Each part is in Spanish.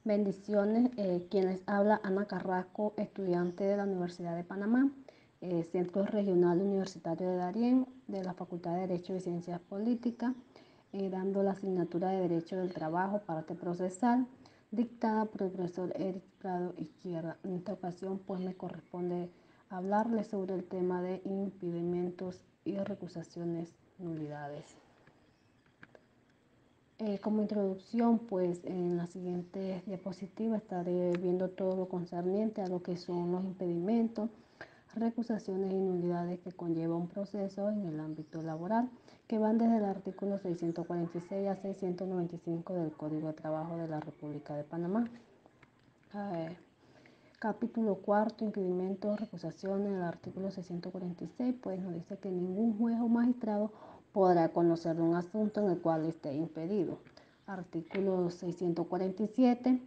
Bendiciones, quien les habla Ana Carrasco, estudiante de la Universidad de Panamá, Centro Regional Universitario de Darién, de la Facultad de Derecho y Ciencias Políticas, dando la asignatura de Derecho del Trabajo, parte procesal, dictada por el profesor Eric Prado Izquierda. En esta ocasión, pues me corresponde hablarles sobre el tema de impedimentos y recusaciones nulidades. Como introducción, pues en la siguiente diapositiva estaré viendo todo lo concerniente a lo que son los impedimentos, recusaciones y nulidades que conlleva un proceso en el ámbito laboral, que van desde el artículo 646 a 695 del Código de Trabajo de la República de Panamá. Capítulo cuarto, impedimentos, recusaciones. El artículo 646 pues nos dice que ningún juez o magistrado podrá conocer de un asunto en el cual esté impedido. Artículo 647,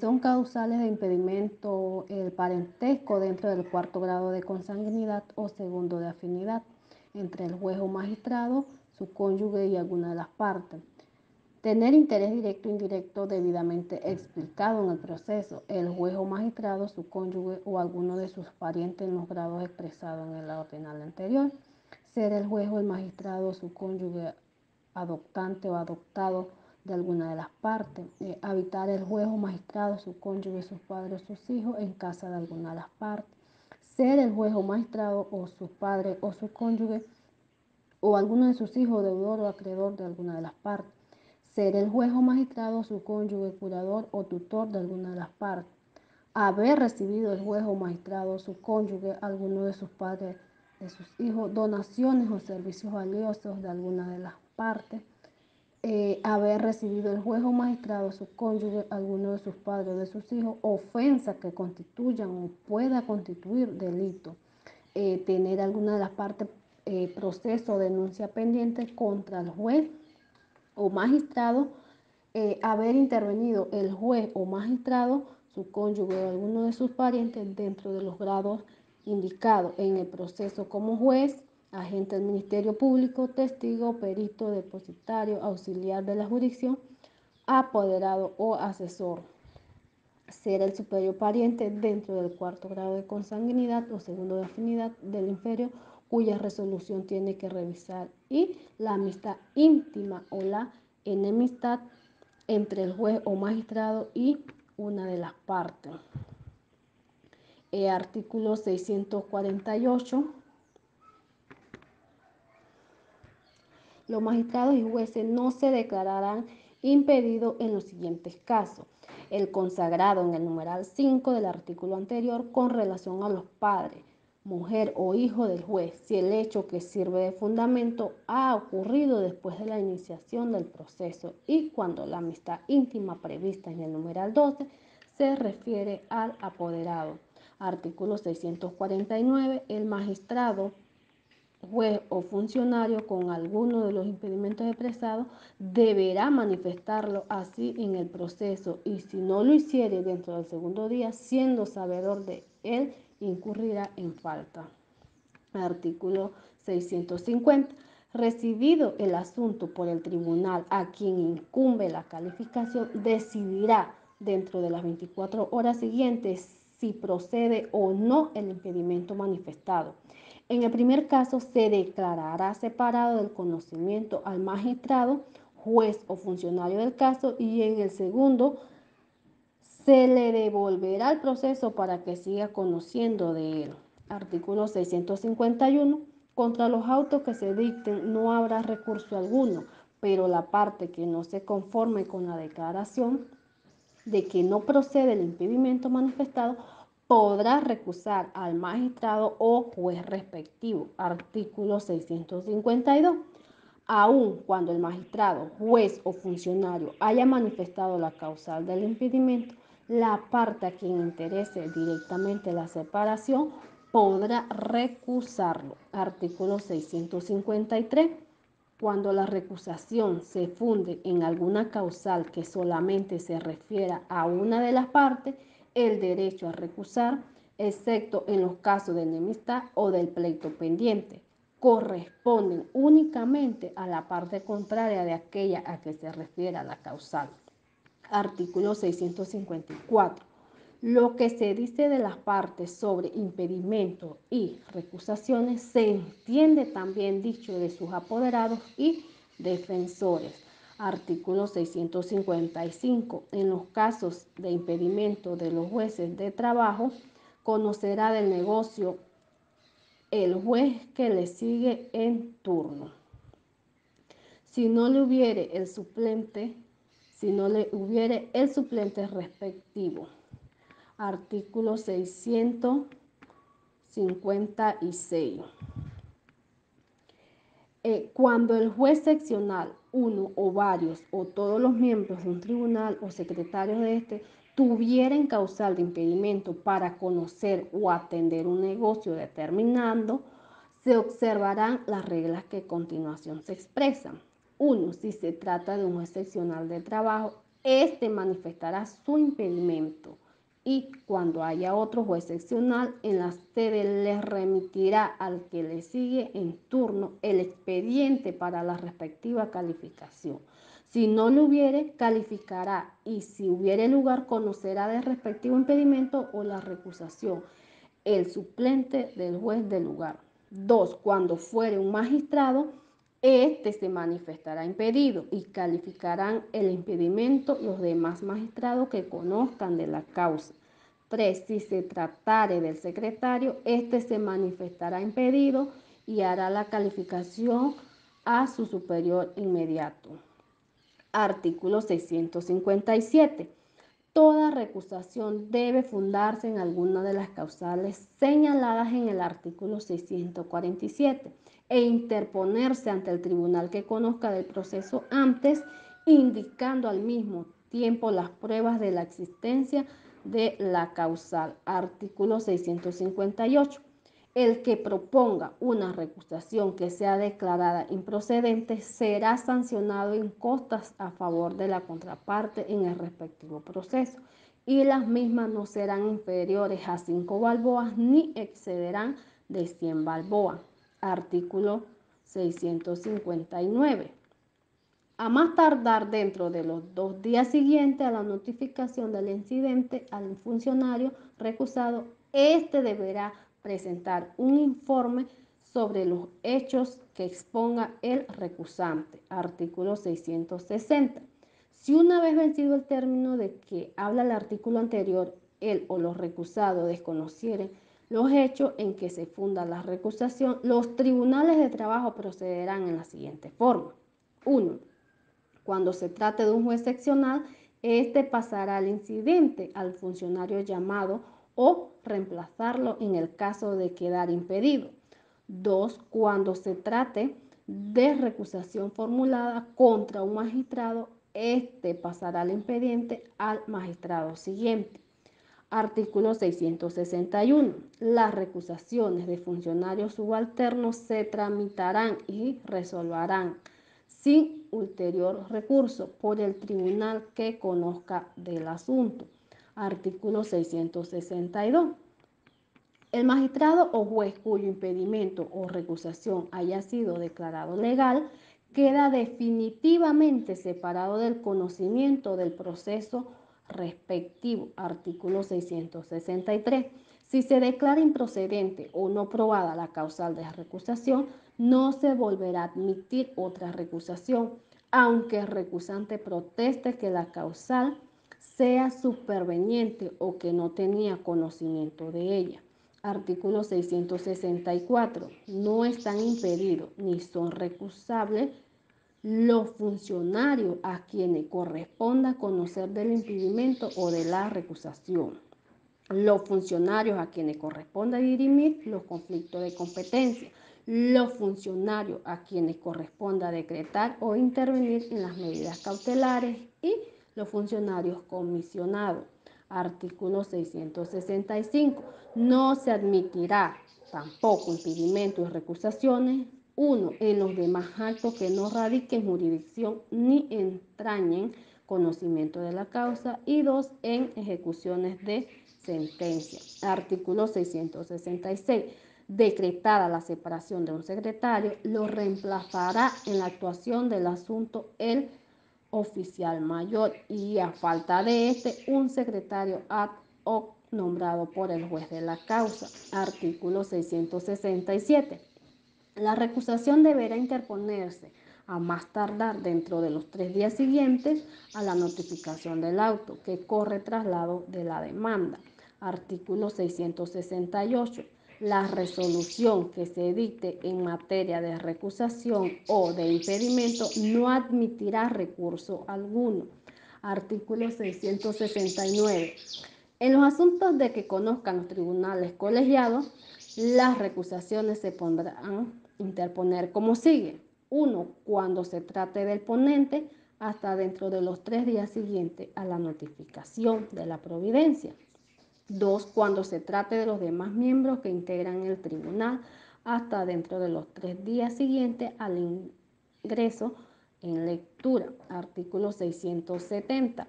son causales de impedimento el parentesco dentro del cuarto grado de consanguinidad o segundo de afinidad entre el juez o magistrado, su cónyuge y alguna de las partes. Tener interés directo o indirecto debidamente explicado en el proceso, el juez o magistrado, su cónyuge o alguno de sus parientes en los grados expresados en el ordenal anterior. Ser el juez o el magistrado, su cónyuge, adoptante o adoptado de alguna de las partes. Habitar el juez o magistrado, su cónyuge, sus padres o sus hijos en casa de alguna de las partes. Ser el juez o magistrado o sus padres o su cónyuge o alguno de sus hijos deudor o acreedor de alguna de las partes. Ser el juez o magistrado, su cónyuge, curador o tutor de alguna de las partes. Haber recibido el juez o magistrado, su cónyuge, alguno de sus padres, de sus hijos, donaciones o servicios valiosos de alguna de las partes. Haber recibido el juez o magistrado, su cónyuge, alguno de sus padres o de sus hijos, ofensas que constituyan o pueda constituir delito. Tener alguna de las partes proceso o denuncia pendiente contra el juez o magistrado, haber intervenido el juez o magistrado, su cónyuge o alguno de sus parientes dentro de los grados indicados en el proceso como juez, agente del Ministerio Público, testigo, perito, depositario, auxiliar de la jurisdicción, apoderado o asesor. Ser el superior pariente dentro del cuarto grado de consanguinidad o segundo de afinidad del inferior, cuya resolución tiene que revisar, y la amistad íntima o la enemistad entre el juez o magistrado y una de las partes. Artículo 648. Los magistrados y jueces no se declararán impedidos en los siguientes casos. El consagrado en el numeral 5 del artículo anterior con relación a los padres, mujer o hijo del juez, si el hecho que sirve de fundamento ha ocurrido después de la iniciación del proceso y cuando la amistad íntima prevista en el numeral 12 se refiere al apoderado. Artículo 649. El magistrado, juez o funcionario con alguno de los impedimentos expresados deberá manifestarlo así en el proceso, y si no lo hiciere dentro del segundo día, siendo sabedor de él, incurrirá en falta. Artículo 650. Recibido el asunto por el tribunal a quien incumbe la calificación, decidirá dentro de las 24 horas siguientes si procede o no el impedimento manifestado. En el primer caso, se declarará separado del conocimiento al magistrado, juez o funcionario del caso, y en el segundo, se le devolverá el proceso para que siga conociendo de él. Artículo 651. Contra los autos que se dicten no habrá recurso alguno, pero la parte que no se conforme con la declaración de que no procede el impedimento manifestado podrá recusar al magistrado o juez respectivo. Artículo 652. Aun cuando el magistrado, juez o funcionario haya manifestado la causal del impedimento, la parte a quien interese directamente la separación podrá recusarlo. Artículo 653. Cuando la recusación se funde en alguna causal que solamente se refiera a una de las partes, el derecho a recusar, excepto en los casos de enemistad o del pleito pendiente, corresponden únicamente a la parte contraria de aquella a que se refiere la causal. Artículo 654. Lo que se dice de las partes sobre impedimento y recusaciones se entiende también dicho de sus apoderados y defensores. Artículo 655. En los casos de impedimento de los jueces de trabajo, conocerá del negocio el juez que le sigue en turno. Si no le hubiere el suplente, respectivo. Artículo 656. Cuando el juez seccional, uno o varios o todos los miembros de un tribunal o secretarios de este tuvieran causal de impedimento para conocer o atender un negocio determinado, se observarán las reglas que a continuación se expresan. 1. Si se trata de un juez seccional de trabajo, este manifestará su impedimento y cuando haya otro juez seccional en la sede le remitirá al que le sigue en turno el expediente para la respectiva calificación. Si no lo hubiere, calificará y si hubiere lugar, conocerá del respectivo impedimento o la recusación el suplente del juez del lugar. 2. Cuando fuere un magistrado, este se manifestará impedido y calificarán el impedimento los demás magistrados que conozcan de la causa. 3. Si se tratare del secretario, este se manifestará impedido y hará la calificación a su superior inmediato. Artículo 657. Toda recusación debe fundarse en alguna de las causales señaladas en el artículo 647 e interponerse ante el tribunal que conozca del proceso antes, indicando al mismo tiempo las pruebas de la existencia de la causal. Artículo 658. El que proponga una recusación que sea declarada improcedente será sancionado en costas a favor de la contraparte en el respectivo proceso y las mismas no serán inferiores a 5 balboas ni excederán de 100 balboas. Artículo 659. A más tardar dentro de los 2 días siguientes a la notificación del incidente al funcionario recusado, este deberá presentar un informe sobre los hechos que exponga el recusante. Artículo 660. Si una vez vencido el término de que habla el artículo anterior, él o los recusados desconocieren los hechos en que se funda la recusación, los tribunales de trabajo procederán en la siguiente forma. 1. Cuando se trate de un juez seccional, este pasará el incidente al funcionario llamado o reemplazarlo en el caso de quedar impedido. 2. Cuando se trate de recusación formulada contra un magistrado, este pasará el impediente al magistrado siguiente. Artículo 661. Las recusaciones de funcionarios subalternos se tramitarán y resolverán sin ulterior recurso por el tribunal que conozca del asunto. Artículo 662. El magistrado o juez cuyo impedimento o recusación haya sido declarado legal queda definitivamente separado del conocimiento del proceso respectivo. Artículo 663. Si se declara improcedente o no probada la causal de recusación, no se volverá a admitir otra recusación, aunque el recusante proteste que la causal sea superveniente o que no tenía conocimiento de ella. Artículo 664. No están impedidos ni son recusables los funcionarios a quienes corresponda conocer del impedimento o de la recusación. Los funcionarios a quienes corresponda dirimir los conflictos de competencia. Los funcionarios a quienes corresponda decretar o intervenir en las medidas cautelares y los funcionarios comisionados. Artículo 665. No se admitirá tampoco impedimentos y recusaciones. 1. En los demás actos que no radiquen jurisdicción ni entrañen conocimiento de la causa. Y 2. En ejecuciones de sentencia. Artículo 666. Decretada la separación de un secretario, lo reemplazará en la actuación del asunto el oficial mayor y a falta de este, un secretario ad hoc nombrado por el juez de la causa. Artículo 667. La recusación deberá interponerse a más tardar dentro de los 3 días siguientes a la notificación del auto que corre traslado de la demanda. Artículo 668. La resolución que se dicte en materia de recusación o de impedimento no admitirá recurso alguno. Artículo 669. En los asuntos de que conozcan los tribunales colegiados, las recusaciones se podrán interponer como sigue. 1. Cuando se trate del ponente, hasta dentro de los 3 días siguientes a la notificación de la providencia. 2. Cuando se trate de los demás miembros que integran el tribunal, hasta dentro de los 3 días siguientes al ingreso en lectura. Artículo 670.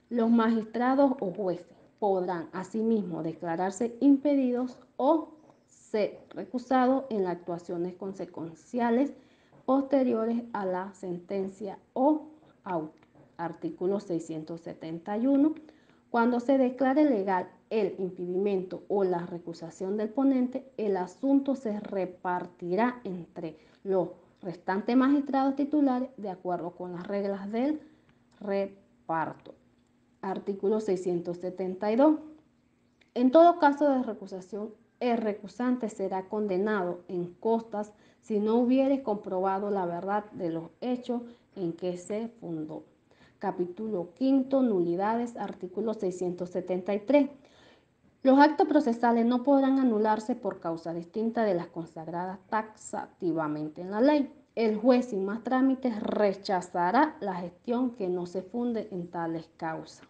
Los magistrados o jueces podrán asimismo declararse impedidos o ser recusados en las actuaciones consecuenciales posteriores a la sentencia o auto. Artículo 671. Cuando se declare legal el impedimento o la recusación del ponente, el asunto se repartirá entre los restantes magistrados titulares de acuerdo con las reglas del reparto. Artículo 672. En todo caso de recusación, el recusante será condenado en costas si no hubiere comprobado la verdad de los hechos en que se fundó. Capítulo 5. Nulidades. Artículo 673. Los actos procesales no podrán anularse por causa distinta de las consagradas taxativamente en la ley. El juez sin más trámites rechazará la gestión que no se funde en tales causas.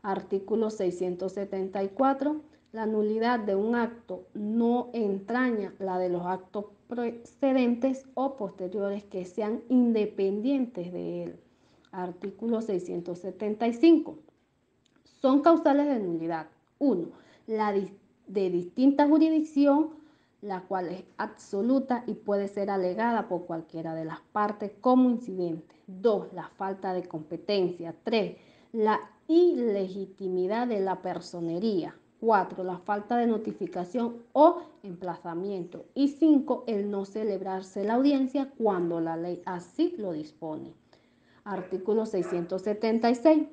Artículo 674. La nulidad de un acto no entraña la de los actos precedentes o posteriores que sean independientes de él. Artículo 675. Son causales de nulidad. 1. La de distinta jurisdicción, la cual es absoluta y puede ser alegada por cualquiera de las partes como incidente. 2. La falta de competencia. 3. La ilegitimidad de la personería. 4. La falta de notificación o emplazamiento. Y 5. El no celebrarse la audiencia cuando la ley así lo dispone. Artículo 676.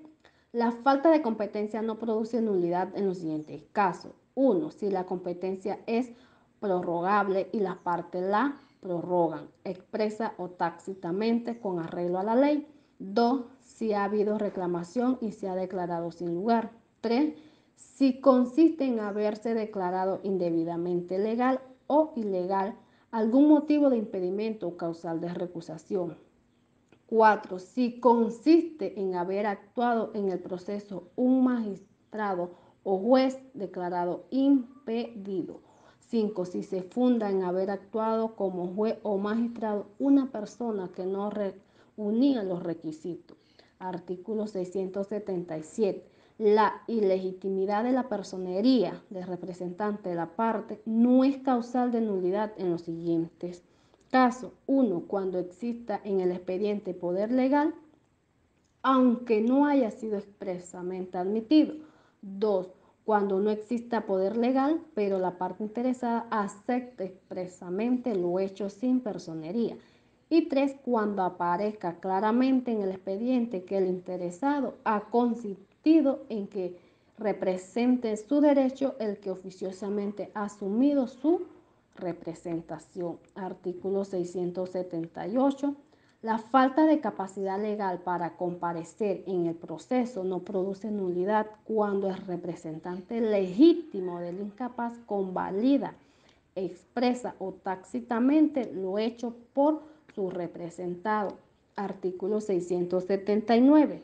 La falta de competencia no produce nulidad en los siguientes casos. 1. Si la competencia es prorrogable y las partes la prorrogan, expresa o tácitamente con arreglo a la ley. 2. Si ha habido reclamación y se ha declarado sin lugar. 3. Si consiste en haberse declarado indebidamente legal o ilegal algún motivo de impedimento o causal de recusación. 4. Si consiste en haber actuado en el proceso un magistrado o juez declarado impedido. 5. Si se funda en haber actuado como juez o magistrado una persona que no reunía los requisitos. Artículo 677. La ilegitimidad de la personería del representante de la parte no es causal de nulidad en los siguientes caso. 1. Cuando exista en el expediente poder legal, aunque no haya sido expresamente admitido. 2. Cuando no exista poder legal, pero la parte interesada acepte expresamente lo hecho sin personería. Y 3. Cuando aparezca claramente en el expediente que el interesado ha consistido en que represente su derecho el que oficiosamente ha asumido su representación. Artículo 678. La falta de capacidad legal para comparecer en el proceso no produce nulidad cuando el representante legítimo del incapaz convalida, expresa o tácitamente lo hecho por su representado. Artículo 679.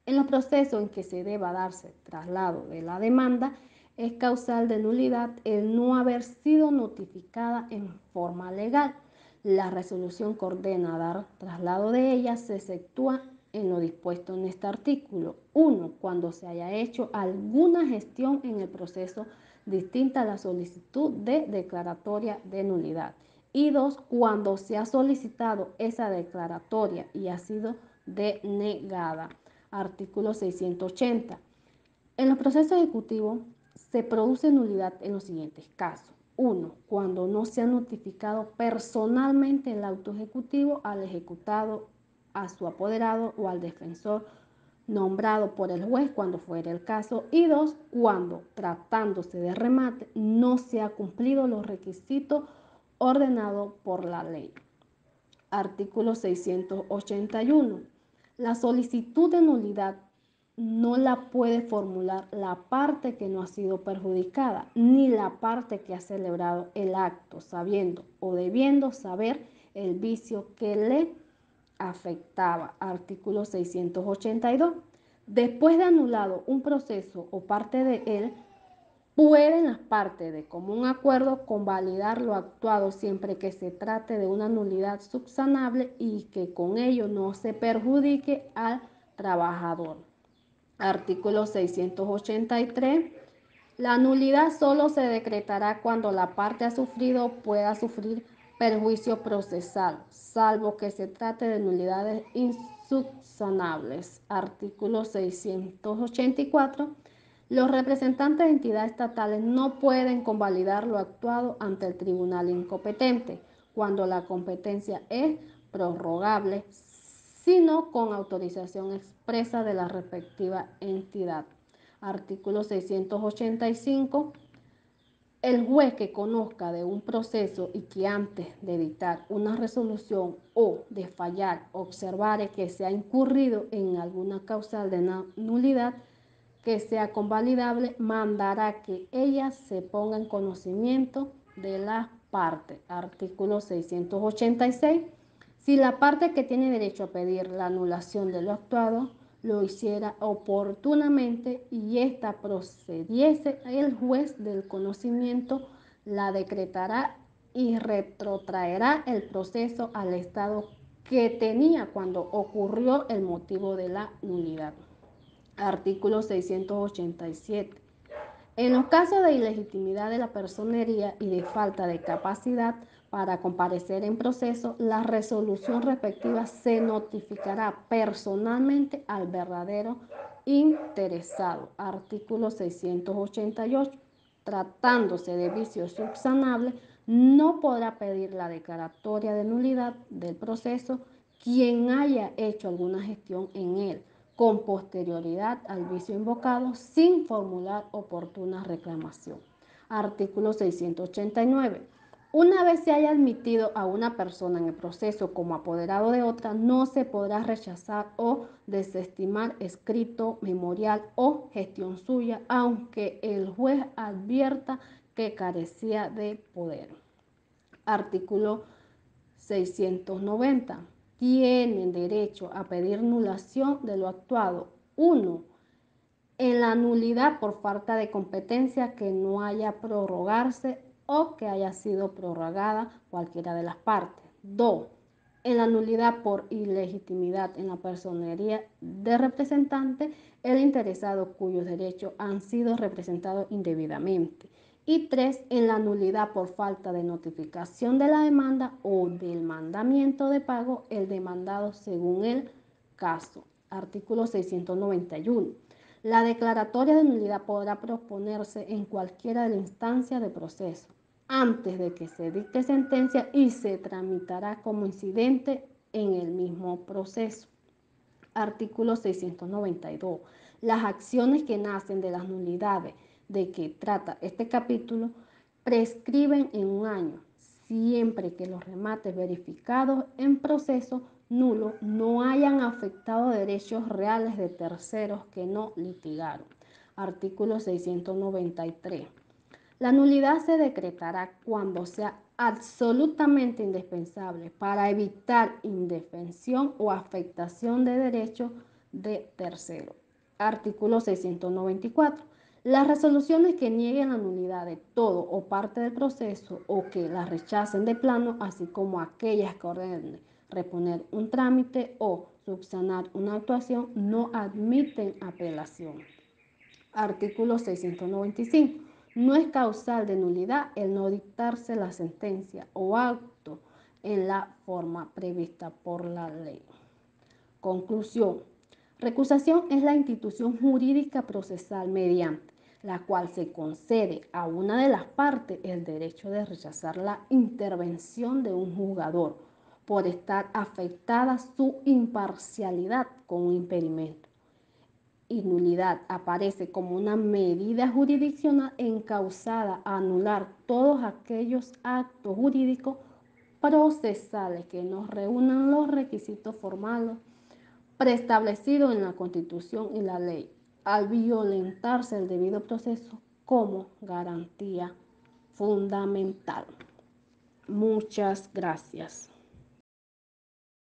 En los procesos en que se deba darse traslado de la demanda, es causal de nulidad el no haber sido notificada en forma legal. La resolución que ordena dar traslado de ella se efectúa en lo dispuesto en este artículo. 1. Cuando se haya hecho alguna gestión en el proceso distinta a la solicitud de declaratoria de nulidad. Y 2. Cuando se ha solicitado esa declaratoria y ha sido denegada. Artículo 680. En los procesos ejecutivos se produce nulidad en los siguientes casos. 1. Cuando no se ha notificado personalmente el auto ejecutivo al ejecutado, a su apoderado o al defensor nombrado por el juez cuando fuera el caso. Y 2. Cuando, tratándose de remate, no se ha cumplido los requisitos ordenados por la ley. Artículo 681. La solicitud de nulidad no la puede formular la parte que no ha sido perjudicada, ni la parte que ha celebrado el acto, sabiendo o debiendo saber el vicio que le afectaba. Artículo 682. Después de anulado un proceso o parte de él, pueden las partes de común acuerdo convalidar lo actuado siempre que se trate de una nulidad subsanable y que con ello no se perjudique al trabajador. Artículo 683. La nulidad solo se decretará cuando la parte ha sufrido o pueda sufrir perjuicio procesal, salvo que se trate de nulidades insubsanables. Artículo 684. Los representantes de entidades estatales no pueden convalidar lo actuado ante el tribunal incompetente cuando la competencia es prorrogable, sino con autorización expresa de la respectiva entidad. Artículo 685. El juez que conozca de un proceso y que antes de dictar una resolución o de fallar observare que se ha incurrido en alguna causal de nulidad que sea convalidable, mandará que ella se ponga en conocimiento de las partes. Artículo 686. Si la parte que tiene derecho a pedir la anulación de lo actuado lo hiciera oportunamente y ésta procediese, el juez del conocimiento la decretará y retrotraerá el proceso al estado que tenía cuando ocurrió el motivo de la nulidad. Artículo 687. En los casos de ilegitimidad de la personería y de falta de capacidad para comparecer en proceso, la resolución respectiva se notificará personalmente al verdadero interesado. Artículo 688. Tratándose de vicio subsanable, no podrá pedir la declaratoria de nulidad del proceso quien haya hecho alguna gestión en él con posterioridad al vicio invocado sin formular oportuna reclamación. Artículo 689. Una vez se haya admitido a una persona en el proceso como apoderado de otra, no se podrá rechazar o desestimar escrito, memorial o gestión suya, aunque el juez advierta que carecía de poder. Artículo 690. Tienen derecho a pedir nulación de lo actuado. 1. En la nulidad por falta de competencia que no haya prorrogarse o que haya sido prorrogada cualquiera de las partes. 2. En la nulidad por ilegitimidad en la personería de representante, el interesado cuyos derechos han sido representados indebidamente. Y 3. En la nulidad por falta de notificación de la demanda o del mandamiento de pago, el demandado según el caso. Artículo 691. La declaratoria de nulidad podrá proponerse en cualquiera de las instancias de proceso antes de que se dicte sentencia y se tramitará como incidente en el mismo proceso. Artículo 692. Las acciones que nacen de las nulidades de que trata este capítulo prescriben en un año, siempre que los remates verificados en proceso nulo no hayan afectado derechos reales de terceros que no litigaron. Artículo 693. La nulidad se decretará cuando sea absolutamente indispensable para evitar indefensión o afectación de derechos de tercero. Artículo 694. Las resoluciones que nieguen la nulidad de todo o parte del proceso o que la rechacen de plano, así como aquellas que ordenen reponer un trámite o subsanar una actuación, no admiten apelación. Artículo 695. No es causal de nulidad el no dictarse la sentencia o acto en la forma prevista por la ley. Conclusión. Recusación es la institución jurídica procesal mediante la cual se concede a una de las partes el derecho de rechazar la intervención de un juzgador por estar afectada su imparcialidad con un impedimento. Y nulidad aparece como una medida jurisdiccional encausada a anular todos aquellos actos jurídicos procesales que no reúnan los requisitos formales preestablecidos en la Constitución y la ley, al violentarse el debido proceso como garantía fundamental. Muchas gracias.